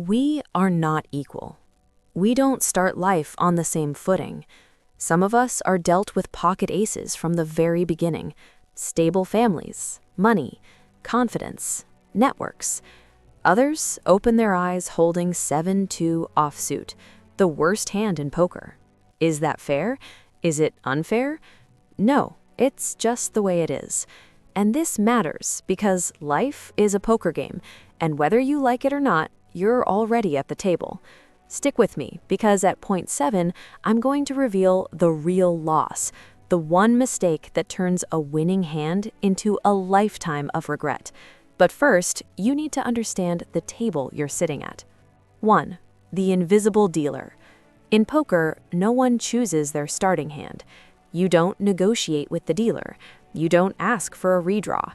We are not equal. We don't start life on the same footing. Some of us are dealt with pocket aces from the very beginning. Stable families, money, confidence, networks. Others open their eyes holding 7-2 offsuit, the worst hand in poker. Is that fair? Is it unfair? No, it's just the way it is. And this matters because life is a poker game, and whether you like it or not, you're already at the table. Stick with me, because at point 7, I'm going to reveal the real loss, the one mistake that turns a winning hand into a lifetime of regret. But first, you need to understand the table you're sitting at. 1. The invisible dealer. In poker, no one chooses their starting hand. You don't negotiate with the dealer. You don't ask for a redraw.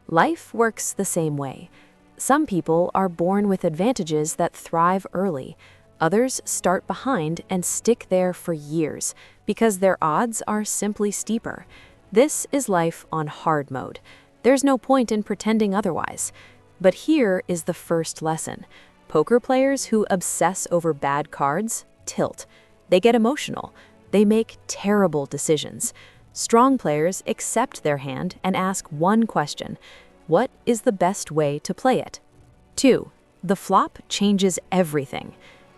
Life works the same way. Some people are born with advantages that thrive early. Others start behind and stick there for years because their odds are simply steeper. This is life on hard mode. There's no point in pretending otherwise. But here is the first lesson. Poker players who obsess over bad cards tilt. They get emotional. They make terrible decisions. Strong players accept their hand and ask one question: what is the best way to play it? 2. The flop changes everything.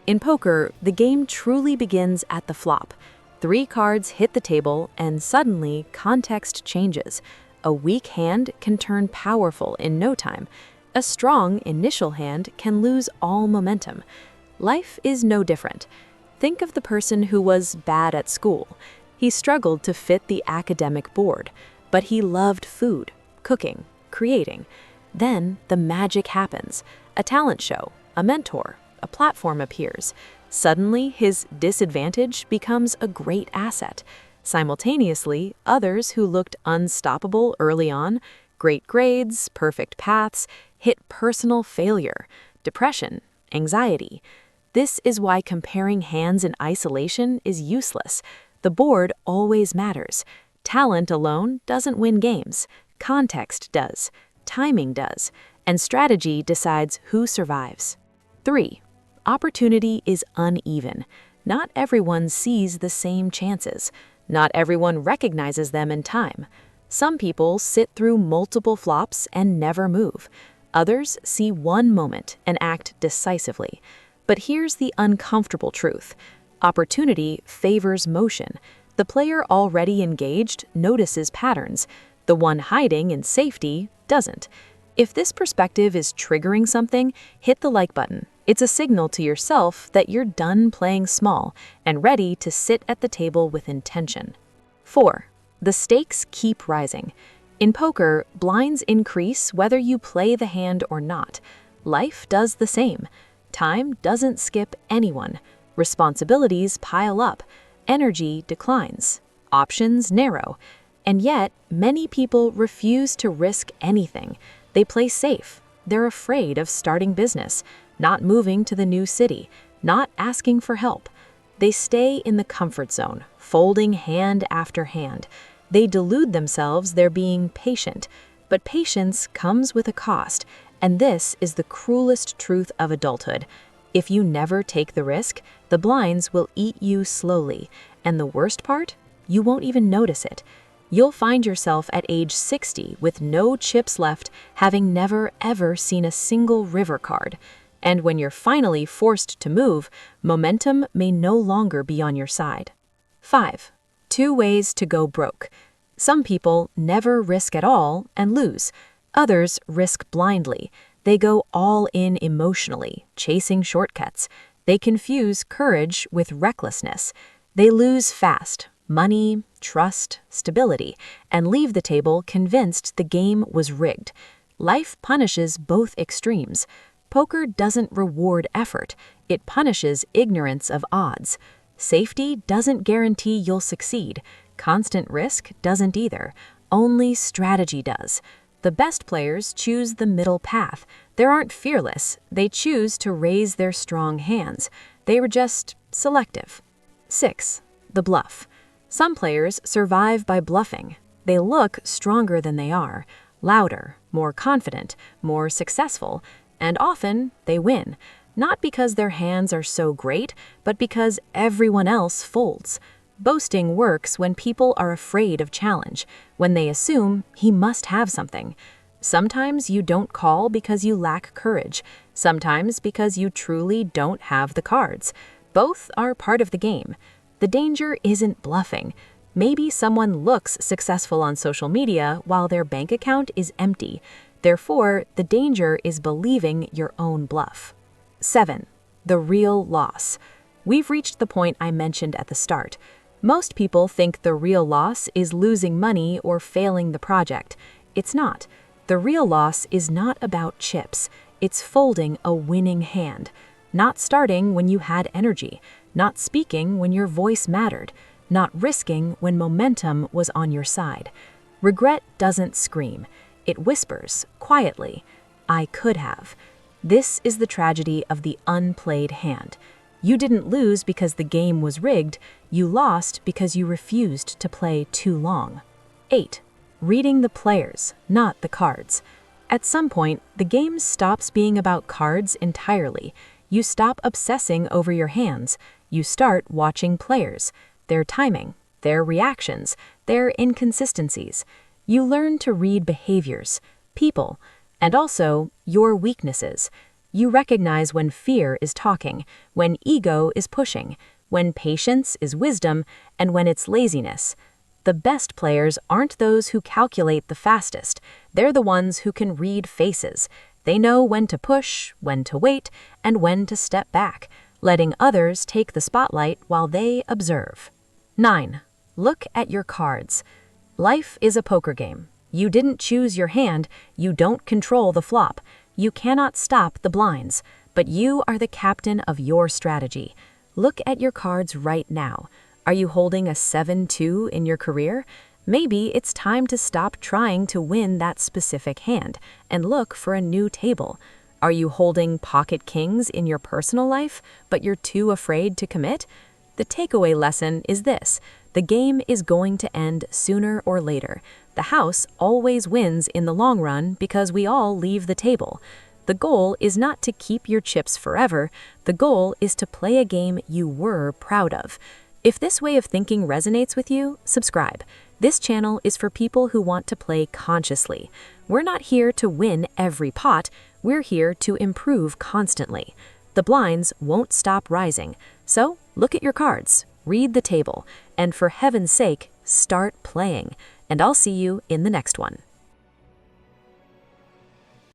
In poker, the game truly begins at the flop. 3 cards hit the table, and suddenly context changes. A weak hand can turn powerful in no time. A strong initial hand can lose all momentum. Life is no different. Think of the person who was bad at school. He struggled to fit the academic board, but he loved food, cooking, creating. Then the magic happens. A talent show, a mentor, a platform appears. Suddenly, his disadvantage becomes a great asset. Simultaneously, others who looked unstoppable early on, great grades, perfect paths, hit personal failure, depression, anxiety. This is why comparing hands in isolation is useless. The board always matters. Talent alone doesn't win games. Context does. Timing does. And strategy decides who survives. 3. Opportunity is uneven. Not everyone sees the same chances. Not everyone recognizes them in time. Some people sit through multiple flops and never move. Others see one moment and act decisively. But here's the uncomfortable truth. Opportunity favors motion. The player already engaged notices patterns. The one hiding in safety doesn't. If this perspective is triggering something, hit the like button. It's a signal to yourself that you're done playing small and ready to sit at the table with intention. 4. The stakes keep rising. In poker, blinds increase whether you play the hand or not. Life does the same. Time doesn't skip anyone. Responsibilities pile up. Energy declines. Options narrow. And yet, many people refuse to risk anything. They play safe. They're afraid of starting business, not moving to the new city, not asking for help. They stay in the comfort zone, folding hand after hand. They delude themselves they're being patient. But patience comes with a cost, and this is the cruelest truth of adulthood. If you never take the risk, the blinds will eat you slowly, and the worst part? You won't even notice it. You'll find yourself at age 60 with no chips left, having never ever seen a single river card. And when you're finally forced to move, momentum may no longer be on your side. 5. 2 ways to go broke. Some people never risk at all and lose. Others risk blindly. They go all in emotionally, chasing shortcuts. They confuse courage with recklessness. They lose fast, money, trust, stability, and leave the table convinced the game was rigged. Life punishes both extremes. Poker doesn't reward effort. It punishes ignorance of odds. Safety doesn't guarantee you'll succeed. Constant risk doesn't either. Only strategy does. The best players choose the middle path. They aren't fearless. They choose to raise their strong hands. They were just selective. 6. The bluff. Some players survive by bluffing. They look stronger than they are, louder, more confident, more successful, and often they win. Not because their hands are so great, but because everyone else folds. Boasting works when people are afraid of challenge, when they assume he must have something. Sometimes you don't call because you lack courage, sometimes because you truly don't have the cards. Both are part of the game. The danger isn't bluffing. Maybe someone looks successful on social media while their bank account is empty. Therefore, the danger is believing your own bluff. 7. The real loss. We've reached the point I mentioned at the start. Most people think the real loss is losing money or failing the project. It's not. The real loss is not about chips. It's folding a winning hand. Not starting when you had energy. Not speaking when your voice mattered. Not risking when momentum was on your side. Regret doesn't scream. It whispers, quietly, "I could have." This is the tragedy of the unplayed hand. You didn't lose because the game was rigged, you lost because you refused to play too long. 8. Reading the players, not the cards. At some point, the game stops being about cards entirely. You stop obsessing over your hands. You start watching players, their timing, their reactions, their inconsistencies. You learn to read behaviors, people, and also your weaknesses. You recognize when fear is talking, when ego is pushing, when patience is wisdom, and when it's laziness. The best players aren't those who calculate the fastest. They're the ones who can read faces. They know when to push, when to wait, and when to step back, letting others take the spotlight while they observe. 9. Look at your cards. Life is a poker game. You didn't choose your hand, you don't control the flop. You cannot stop the blinds, but you are the captain of your strategy. Look at your cards right now. Are you holding a 7-2 in your career? Maybe it's time to stop trying to win that specific hand and look for a new table. Are you holding pocket kings in your personal life, but you're too afraid to commit? The takeaway lesson is this: the game is going to end sooner or later. The house always wins in the long run because we all leave the table. The goal is not to keep your chips forever. The goal is to play a game you were proud of. If this way of thinking resonates with you, subscribe. This channel is for people who want to play consciously. We're not here to win every pot. We're here to improve constantly. The blinds won't stop rising. So look at your cards, read the table, and for heaven's sake, start playing. And I'll see you in the next one.